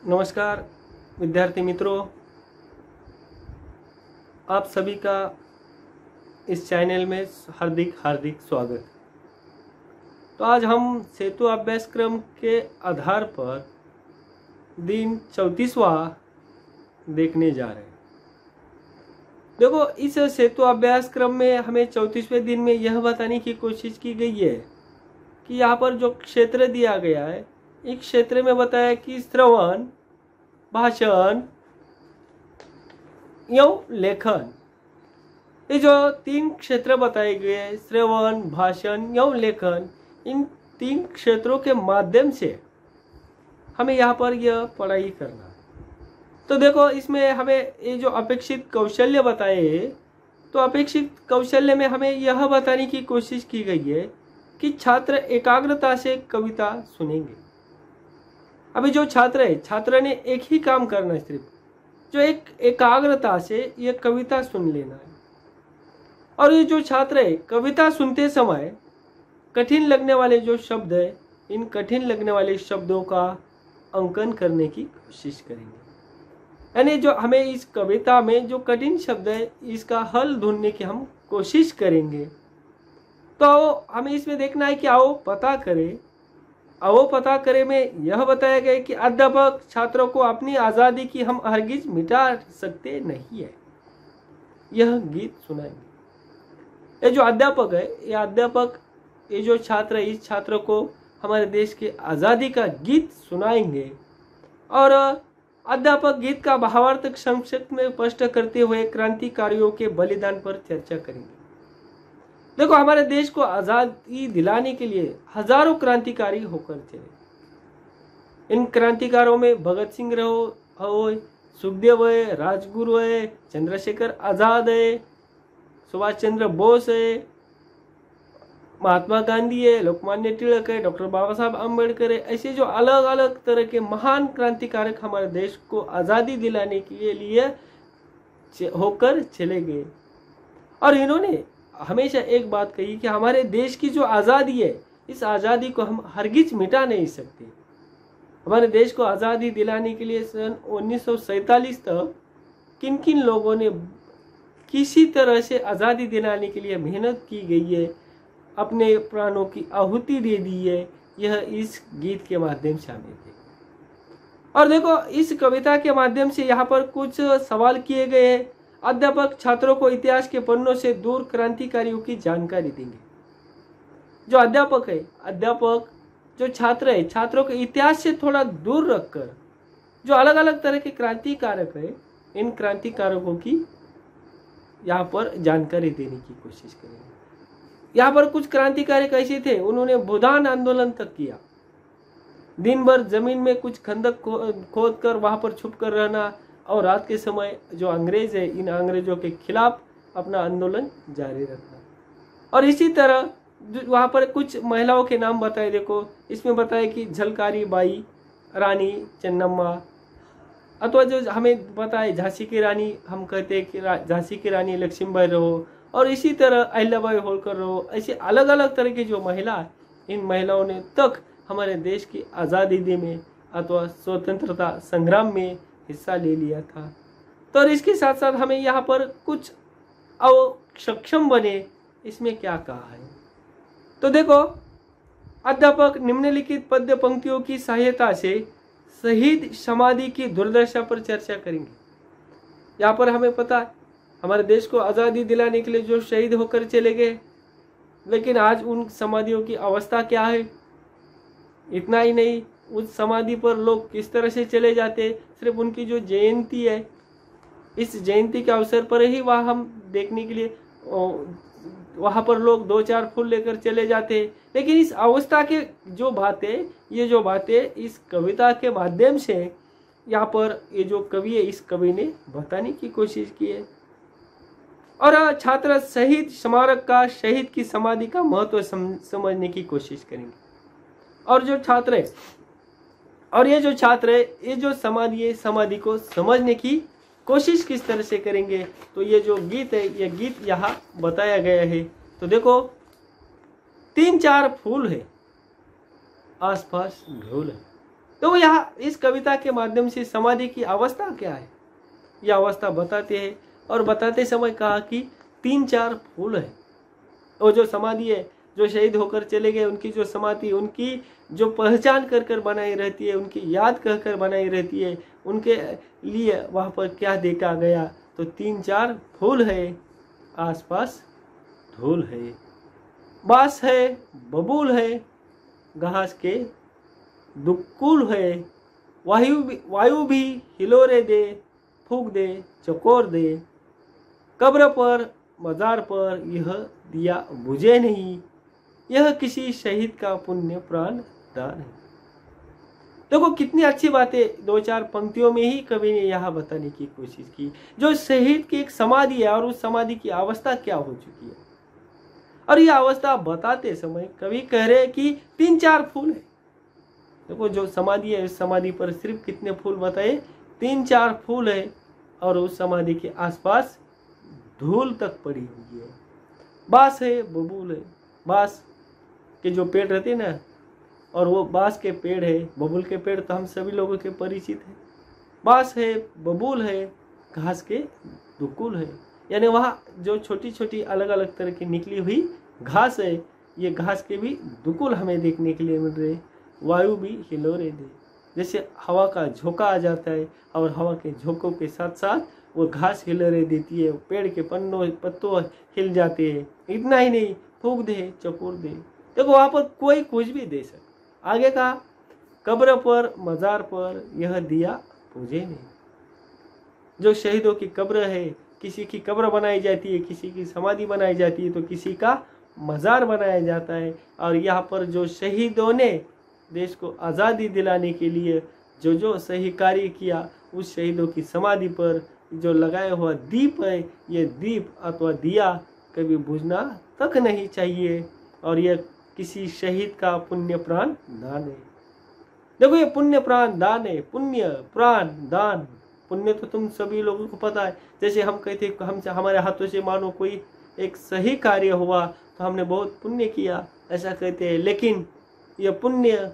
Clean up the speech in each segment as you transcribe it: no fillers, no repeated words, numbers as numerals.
नमस्कार विद्यार्थी मित्रों, आप सभी का इस चैनल में हार्दिक हार्दिक स्वागत। तो आज हम सेतु अभ्यासक्रम के आधार पर दिन 34वां देखने जा रहे हैं। देखो, इस सेतु अभ्यासक्रम में हमें 34वें दिन में यह बताने की कोशिश की गई है कि यहाँ पर जो क्षेत्र दिया गया है, इस क्षेत्र में बताया कि श्रवण, भाषण एवं लेखन, ये जो तीन क्षेत्र बताए गए हैं, श्रवण, भाषण एवं लेखन, इन तीन क्षेत्रों के माध्यम से हमें यहाँ पर यह पढ़ाई करना है। तो देखो, इसमें हमें ये जो अपेक्षित कौशल्य बताए, तो अपेक्षित कौशल्य में हमें यह बताने की कोशिश की गई है कि छात्र एकाग्रता से कविता सुनेंगे। अभी जो छात्र है, छात्र ने एक ही काम करना है, सिर्फ जो एक एकाग्रता से ये कविता सुन लेना है। और ये जो छात्र है, कविता सुनते समय कठिन लगने वाले जो शब्द है, इन कठिन लगने वाले शब्दों का अंकन करने की कोशिश करेंगे। यानी जो हमें इस कविता में जो कठिन शब्द है, इसका हल ढूंढने की हम कोशिश करेंगे। तो हमें इसमें देखना है कि आओ पता करें में यह बताया गया कि अध्यापक छात्रों को अपनी आज़ादी की हम हरगिज मिटा सकते नहीं है, यह गीत सुनाएंगे। ये जो अध्यापक है, ये जो छात्र है, इस छात्र को हमारे देश की आज़ादी का गीत सुनाएंगे। और अध्यापक गीत का भावार्थ संक्षिप्त में स्पष्ट करते हुए क्रांतिकारियों के बलिदान पर चर्चा करेंगे। देखो, हमारे देश को आज़ादी दिलाने के लिए हजारों क्रांतिकारी होकर चले। इन क्रांतिकारों में भगत सिंह हो, सुखदेव है, राजगुरु है, चंद्रशेखर आजाद है, सुभाष चंद्र बोस है, महात्मा गांधी है, लोकमान्य तिलक है, डॉक्टर बाबा साहब अम्बेडकर है। ऐसे जो अलग अलग तरह के महान क्रांतिकारक हमारे देश को आज़ादी दिलाने के लिए होकर चले गए। और इन्होंने हमेशा एक बात कही कि हमारे देश की जो आज़ादी है, इस आज़ादी को हम हरगिज मिटा नहीं सकते। हमारे देश को आज़ादी दिलाने के लिए सन 1947 तक किन किन लोगों ने किसी तरह से आज़ादी दिलाने के लिए मेहनत की गई है, अपने प्राणों की आहुति दे दी है, यह इस गीत के माध्यम से हमें थे। और देखो, इस कविता के माध्यम से यहाँ पर कुछ सवाल किए गए हैं। अध्यापक छात्रों को इतिहास के पन्नों से दूर क्रांतिकारियों की जानकारी देंगे। जो अध्यापक है, जो छात्र है, छात्रों को इतिहास से थोड़ा दूर रखकर जो अलग अलग तरह के क्रांतिकारक है, इन क्रांतिकारकों की यहाँ पर जानकारी देने की कोशिश करेंगे। यहाँ पर कुछ क्रांतिकारक ऐसे थे, उन्होंने भूदान आंदोलन तक किया। दिन भर जमीन में कुछ खंदक खोद कर वहां पर छुप कर रहना, और रात के समय जो अंग्रेज है, इन अंग्रेजों के खिलाफ अपना आंदोलन जारी रखना। और इसी तरह वहाँ पर कुछ महिलाओं के नाम बताए। देखो, इसमें बताया कि झलकारी बाई, रानी चन्नम्मा, अथवा जो हमें पता है झांसी की रानी, हम कहते हैं कि झांसी की रानी लक्ष्मीबाई रहो, और इसी तरह अहिल्याबाई होलकर रहो। ऐसे अलग अलग तरह की जो महिला, इन महिलाओं ने तक हमारे देश की आज़ादी में अथवा स्वतंत्रता संग्राम में हिस्सा ले लिया था। तो इसके साथ साथ हमें यहाँ पर कुछ सक्षम बने, इसमें क्या कहा है। तो देखो, अध्यापक निम्नलिखित पद्य पंक्तियों की सहायता से शहीद समाधि की दुर्दशा पर चर्चा करेंगे। यहाँ पर हमें पता है, हमारे देश को आज़ादी दिलाने के लिए जो शहीद होकर चले गए, लेकिन आज उन समाधियों की अवस्था क्या है। इतना ही नहीं, उस समाधि पर लोग किस तरह से चले जाते, सिर्फ उनकी जो जयंती है, इस जयंती के अवसर पर ही वहाँ हम देखने के लिए वहाँ पर लोग 2-4 फूल लेकर चले जाते हैं। लेकिन इस अवस्था के जो बातें, इस कविता के माध्यम से यहाँ पर ये जो कवि है, इस कवि ने बताने की कोशिश की है। और छात्र शहीद स्मारक का, शहीद की समाधि का महत्व समझने की कोशिश करेंगे। और जो छात्र है, ये जो समाधि है, समाधि को समझने की कोशिश किस तरह से करेंगे। तो ये जो गीत है, ये गीत यहाँ बताया गया है। तो देखो, 3-4 फूल है, आसपास ढोल है। तो यहाँ इस कविता के माध्यम से समाधि की अवस्था क्या है यह अवस्था बताते हैं। और बताते समय कहा कि 3-4 फूल है। वो जो समाधि है, जो शहीद होकर चले गए, उनकी जो समाधि, उनकी जो पहचान कर कर बनाई रहती है, उनकी याद कर कर बनाई रहती है, उनके लिए वहाँ पर क्या देखा गया, तो 3-4 फूल है, आसपास धूल है, बांस है, बबूल है, घास के दुक्कुल है, वायु भी हिलोरे दे, फूक दे, चकोर दे, कब्र पर मजार पर यह दिया बुझे नहीं, यह किसी शहीद का पुण्य प्राण दान है। देखो कितनी अच्छी बातें 2-4 पंक्तियों में ही कवि ने यहाँ बताने की कोशिश की। जो शहीद की एक समाधि है और उस समाधि की अवस्था क्या हो चुकी है, और यह अवस्था बताते समय कवि कह रहे हैं कि 3-4 फूल है। देखो जो समाधि है, उस समाधि पर सिर्फ कितने फूल बताए, 3-4 फूल है, और उस समाधि के आसपास धूल तक पड़ी हुई है, बांस है, बबूल है, बांस के जो पेड़ रहते हैं ना, और वो बांस के पेड़ है, बबूल के पेड़ तो हम सभी लोगों के परिचित है, बांस है, बबूल है, घास के दुकुल है, यानी वहाँ जो छोटी छोटी अलग अलग तरह की निकली हुई घास है, ये घास के भी दुकुल हमें देखने के लिए मिल रहे। वायु भी हिलोरे दे, जैसे हवा का झोंका आ जाता है और हवा के झोंकों के साथ साथ वो घास हिलोरे देती है, पेड़ के पत्तों हिल जाते हैं। इतना ही नहीं, फूक दे, चकोर दे। देखो वहाँ पर कोई कुछ भी दे सकता। आगे का कब्र पर मजार पर यह दिया पूजे नहीं। जो शहीदों की कब्र है, किसी की कब्र बनाई जाती है, किसी की समाधि बनाई जाती है, तो किसी का मजार बनाया जाता है। और यहाँ पर जो शहीदों ने देश को आज़ादी दिलाने के लिए जो जो सही कार्य किया, उस शहीदों की समाधि पर जो लगाया हुआ दीप है, ये दीप अथवा दिया कभी बुझना तक नहीं चाहिए, और यह किसी शहीद का पुण्य प्राण दान है। देखो ये पुण्य प्राण दान है, पुण्य प्राण दान। पुण्य तो तुम सभी लोगों को पता है, जैसे हम कहते हम हमारे हाथों से मानो कोई एक सही कार्य हुआ तो हमने बहुत पुण्य किया, ऐसा कहते हैं। लेकिन यह पुण्य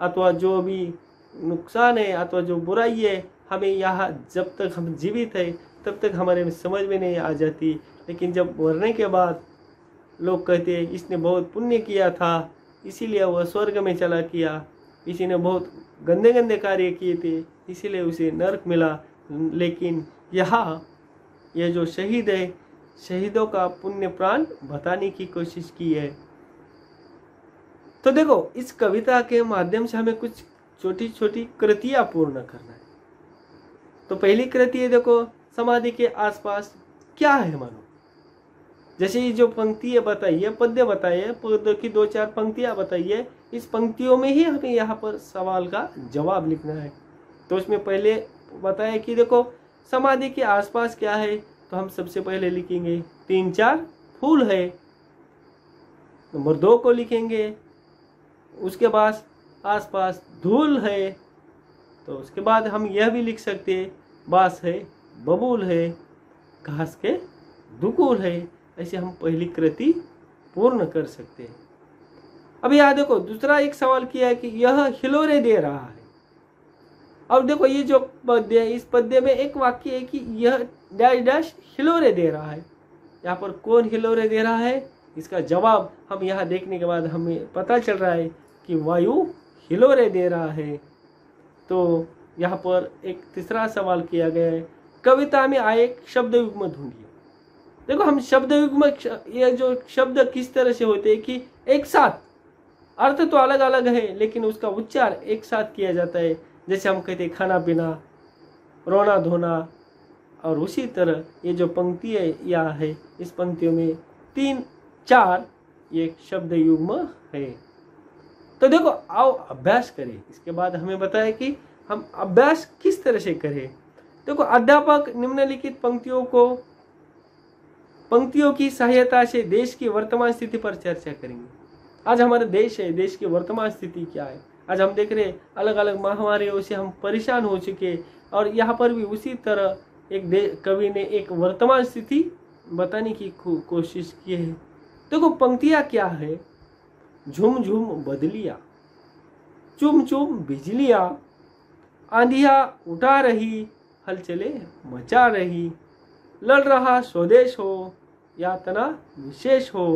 अथवा जो भी नुकसान है अथवा जो बुराई है, हमें यहाँ जब तक हम जीवित है तब तक हमारे समझ में नहीं आ जाती। लेकिन जब मरने के बाद लोग कहते हैं इसने बहुत पुण्य किया था, इसीलिए वह स्वर्ग में चला गया, इसी ने बहुत गंदे गंदे कार्य किए थे इसीलिए उसे नरक मिला। लेकिन यहाँ यह जो शहीद है, शहीदों का पुण्य प्राण बताने की कोशिश की है। तो देखो इस कविता के माध्यम से हमें कुछ छोटी छोटी कृतियां पूर्ण करना है। तो पहली कृति है, देखो समाधि के आसपास क्या है मानो। जैसे ये जो पंक्ति बताइए, पद्य बताइए, पद्य की 2-4 पंक्तियां बताइए, इस पंक्तियों में ही हमें यहाँ पर सवाल का जवाब लिखना है। तो उसमें पहले बताया कि देखो समाधि के आसपास क्या है, तो हम सबसे पहले लिखेंगे 3-4 फूल है। नंबर 2 को लिखेंगे, उसके बाद आसपास धूल है। तो उसके बाद हम यह भी लिख सकते हैं बांस है, बबूल है, घास के दुकुल है। ऐसे हम पहली कृति पूर्ण कर सकते हैं। अब यहाँ देखो दूसरा एक सवाल किया है कि यह हिलोरे दे रहा है। अब देखो ये जो पद्य है, इस पद्य में एक वाक्य है कि यह डैश डैश हिलोरे दे रहा है। यहाँ पर कौन हिलोरे दे रहा है, इसका जवाब हम यहाँ देखने के बाद हमें पता चल रहा है कि वायु हिलोरे दे रहा है। तो यहाँ पर एक तीसरा सवाल किया गया है, कविता में आए शब्द युग्म ढूंढिए। देखो हम शब्द युग्म, ये जो शब्द किस तरह से होते हैं कि एक साथ, अर्थ तो अलग अलग है लेकिन उसका उच्चार एक साथ किया जाता है। जैसे हम कहते हैं खाना पीना, रोना धोना, और उसी तरह ये जो पंक्ति है या है, इस पंक्तियों में 3-4 ये शब्द युग्म है। तो देखो आओ अभ्यास करें। इसके बाद हमें बताया कि हम अभ्यास किस तरह से करें। देखो अध्यापक निम्नलिखित पंक्तियों की सहायता से देश की वर्तमान स्थिति पर चर्चा करेंगे। आज हमारा देश है, देश की वर्तमान स्थिति क्या है। आज हम देख रहे अलग अलग महामारियों से हम परेशान हो चुके, और यहाँ पर भी उसी तरह एक कवि ने एक वर्तमान स्थिति बताने की कोशिश की है। देखो पंक्तियाँ क्या है, झुम झुम बदलिया, चुम चुम बिजलियां, आंधियां उठा रही, हलचले मचा रही। लड़ रहा स्वदेश हो, यातना विशेष हो,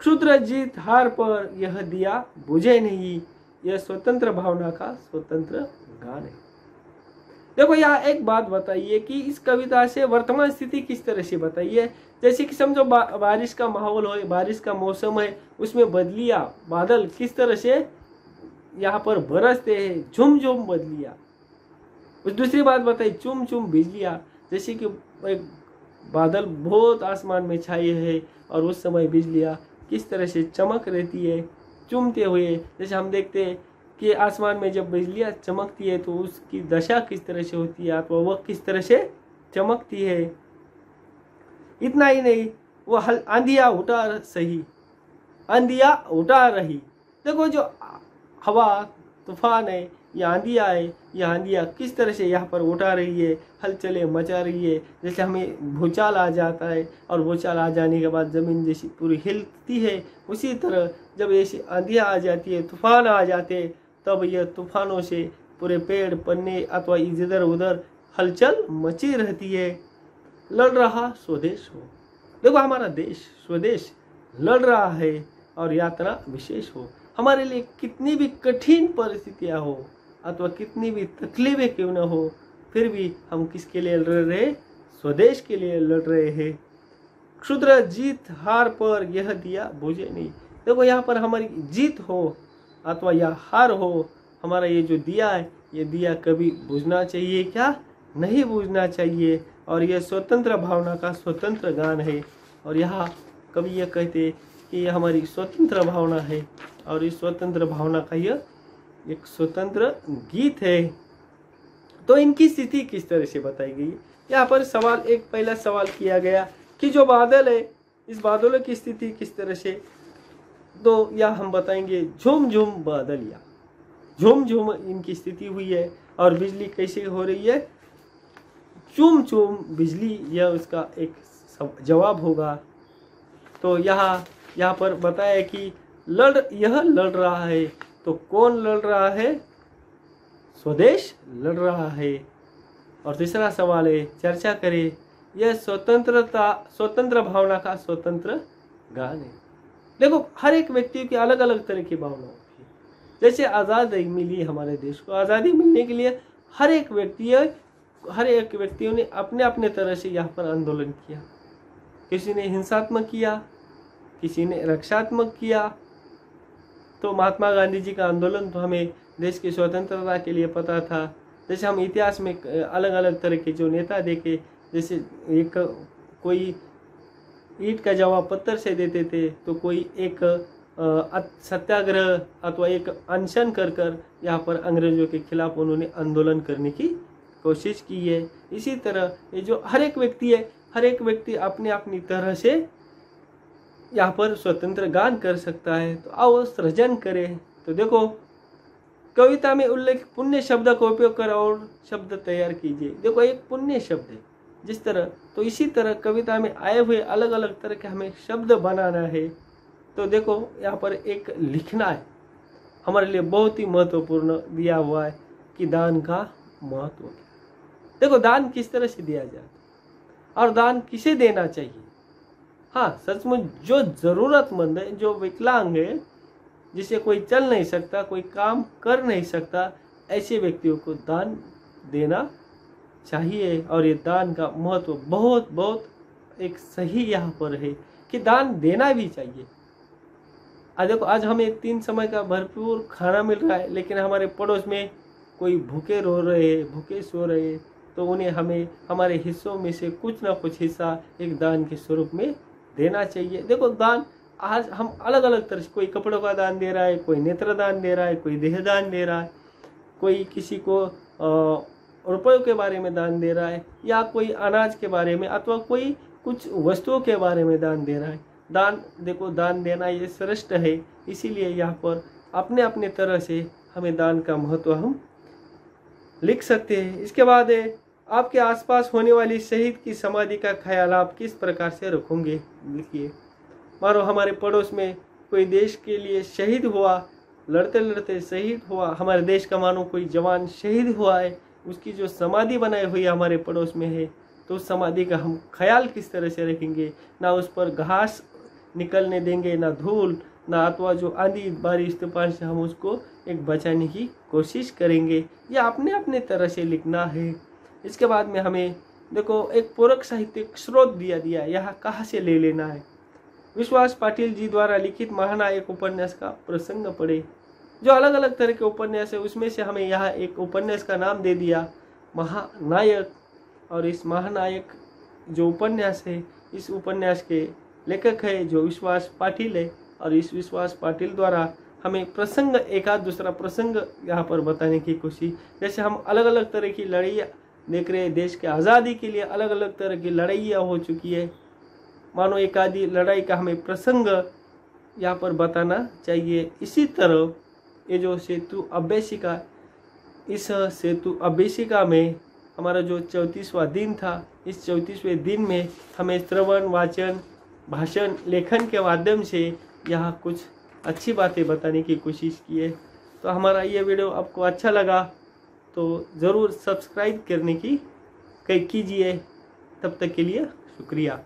क्षुद्र जीत हार पर यह दिया बुझे नहीं। यह स्वतंत्र भावना का स्वतंत्र गान है। देखो यहाँ एक बात बताइए कि इस कविता से वर्तमान स्थिति किस तरह से बताइए। जैसे कि समझो बारिश का माहौल हो, बारिश का मौसम है, उसमें बदलियां, बादल किस तरह से यहाँ पर बरसते हैं, झुम झुम बदलियां। उस दूसरी बात बताई चुम चुम बिजलियां, जैसे कि एक बादल बहुत आसमान में छाए हैं और उस समय बिजलियां किस तरह से चमक रहती है चुमते हुए। जैसे हम देखते हैं कि आसमान में जब बिजलियां चमकती है तो उसकी दशा किस तरह से होती है, तो वह किस तरह से चमकती है। इतना ही नहीं, वो आंधियां उठा सही, आंधियां उठा रही। देखो जो हवा तूफान है, ये आंधियां है, ये आंधियां किस तरह से यहाँ पर उठा रही है, हलचले मचा रही है। जैसे हमें भूचाल आ जाता है और भूचाल आ जाने के बाद जमीन जैसी पूरी हिलती है, उसी तरह जब ऐसी आंधियां आ जाती है, तूफान आ जाते हैं, तब यह तूफानों से पूरे पेड़ पन्ने अथवा इधर उधर हलचल मची रहती है। लड़ रहा स्वदेश हो, देखो हमारा देश स्वदेश लड़ रहा है और यात्रा विशेष हो। हमारे लिए कितनी भी कठिन परिस्थितियां हो अथवा कितनी भी तकलीफें क्यों न हो, फिर भी हम किसके लिए लड़ रहे हैं, स्वदेश के लिए लड़ रहे हैं। क्षुद्र जीत हार पर यह दिया बुझे नहीं। देखो यहाँ पर हमारी जीत हो अथवा या हार हो, हमारा ये जो दिया है, ये दिया कभी बुझना चाहिए क्या, नहीं बुझना चाहिए। और यह स्वतंत्र भावना का स्वतंत्र गान है। और यहाँ कभी यह कहते कि यह हमारी स्वतंत्र भावना है और इस स्वतंत्र भावना का यह एक स्वतंत्र गीत है। तो इनकी स्थिति किस तरह से बताई गई। यहाँ पर सवाल, एक पहला सवाल किया गया कि जो बादल है, इस बादलों की स्थिति किस तरह से, तो यह हम बताएंगे झुम झुम बादलिया, झुम झुम इनकी स्थिति हुई है। और बिजली कैसे हो रही है, चुम चुम बिजली, यह उसका एक जवाब होगा। तो यहाँ पर बताया कि यह लड़ रहा है, तो कौन लड़ रहा है, स्वदेश लड़ रहा है। और तीसरा सवाल है, चर्चा करें, यह स्वतंत्र भावना का स्वतंत्र गान है। देखो हर एक व्यक्ति की अलग अलग तरह की भावना होती है। जैसे आज़ादी मिली हमारे देश को, आज़ादी मिलने के लिए हर एक व्यक्तियों ने अपने अपने तरह से यहाँ पर आंदोलन किया। किसी ने हिंसात्मक किया, किसी ने रक्षात्मक किया। तो महात्मा गांधी जी का आंदोलन तो हमें देश की स्वतंत्रता के लिए पता था। जैसे हम इतिहास में अलग अलग तरह के जो नेता देखे, जैसे एक कोई ईंट का जवाब पत्थर से देते थे, तो कोई एक सत्याग्रह अथवा एक अनशन कर यहाँ पर अंग्रेजों के खिलाफ उन्होंने आंदोलन करने की कोशिश की है। इसी तरह ये जो हर एक व्यक्ति है, हर एक व्यक्ति अपने अपनी तरह से यहाँ पर स्वतंत्र गान कर सकता है। तो आओ सृजन करें। तो देखो कविता में उल्लेख पुण्य शब्द का उपयोग कर और शब्द तैयार कीजिए। देखो एक पुण्य शब्द है जिस तरह, तो इसी तरह कविता में आए हुए अलग अलग तरह के हमें शब्द बनाना है। तो देखो यहाँ पर एक लिखना है, हमारे लिए बहुत ही महत्वपूर्ण दिया हुआ है कि दान का महत्व। देखो दान किस तरह से दिया जाए और दान किसे देना चाहिए। हाँ, सचमुच जो जरूरतमंद है, जो विकलांग है, जिसे कोई चल नहीं सकता, कोई काम कर नहीं सकता, ऐसे व्यक्तियों को दान देना चाहिए। और ये दान का महत्व बहुत बहुत एक सही यहाँ पर है कि दान देना भी चाहिए। आज देखो, आज हमें 3 समय का भरपूर खाना मिल रहा है, लेकिन हमारे पड़ोस में कोई भूखे रो रहे हैं, भूखे सो रहे हैं, तो उन्हें हमें हमारे हिस्सों में से कुछ ना कुछ हिस्सा एक दान के स्वरूप में देना चाहिए। देखो दान आज हम अलग अलग तरह से, कोई कपड़ों का दान दे रहा है, कोई नेत्र दान दे रहा है, कोई देह दान दे रहा है, कोई किसी को रुपयों के बारे में दान दे रहा है, या कोई अनाज के बारे में अथवा कोई कुछ वस्तुओं के बारे में दान दे रहा है। दान, देखो दान देना ये श्रेष्ठ है, इसीलिए यहाँ पर अपने अपने तरह से हमें दान का महत्व हम लिख सकते हैं। इसके बाद है, आपके आसपास होने वाली शहीद की समाधि का ख्याल आप किस प्रकार से रखोगे। लिखिए, मानो हमारे पड़ोस में कोई देश के लिए शहीद हुआ, लड़ते लड़ते शहीद हुआ, हमारे देश का मानो कोई जवान शहीद हुआ है, उसकी जो समाधि बनाई हुई है हमारे पड़ोस में है, तो उस समाधि का हम ख्याल किस तरह से रखेंगे। ना उस पर घास निकलने देंगे, ना धूल, ना अथवा जो आंधी बारिश तूफान से हम उसको एक बचाने की कोशिश करेंगे। यह अपने अपने तरह से लिखना है। इसके बाद में हमें देखो एक पूरक साहित्यिक स्रोत दिया यह कहाँ से ले लेना है। विश्वास पाटिल जी द्वारा लिखित महानायक उपन्यास का प्रसंग पढ़े। जो अलग अलग तरह के उपन्यास है उसमें से हमें यहाँ एक उपन्यास का नाम दे दिया महानायक, और इस महानायक जो उपन्यास है इस उपन्यास के लेखक है जो विश्वास पाटिल है, और इस विश्वास पाटिल द्वारा हमें प्रसंग एक आध दूसरा प्रसंग यहाँ पर बताने की कोशिश। जैसे हम अलग अलग तरह की लड़ाइयाँ देख रहे हैं, देश के आज़ादी के लिए अलग अलग तरह की लड़ाइयाँ हो चुकी है, मानो एक आधी लड़ाई का हमें प्रसंग यहाँ पर बताना चाहिए। इसी तरह ये जो सेतु अभ्यासिका, इस सेतु अभ्यासिका में हमारा जो 34वां दिन था, इस 34वें दिन में हमें श्रवण वाचन भाषण लेखन के माध्यम से यहाँ कुछ अच्छी बातें बताने की कोशिश की है। तो हमारा ये वीडियो आपको अच्छा लगा तो ज़रूर सब्सक्राइब करने की कीजिए। तब तक के लिए शुक्रिया।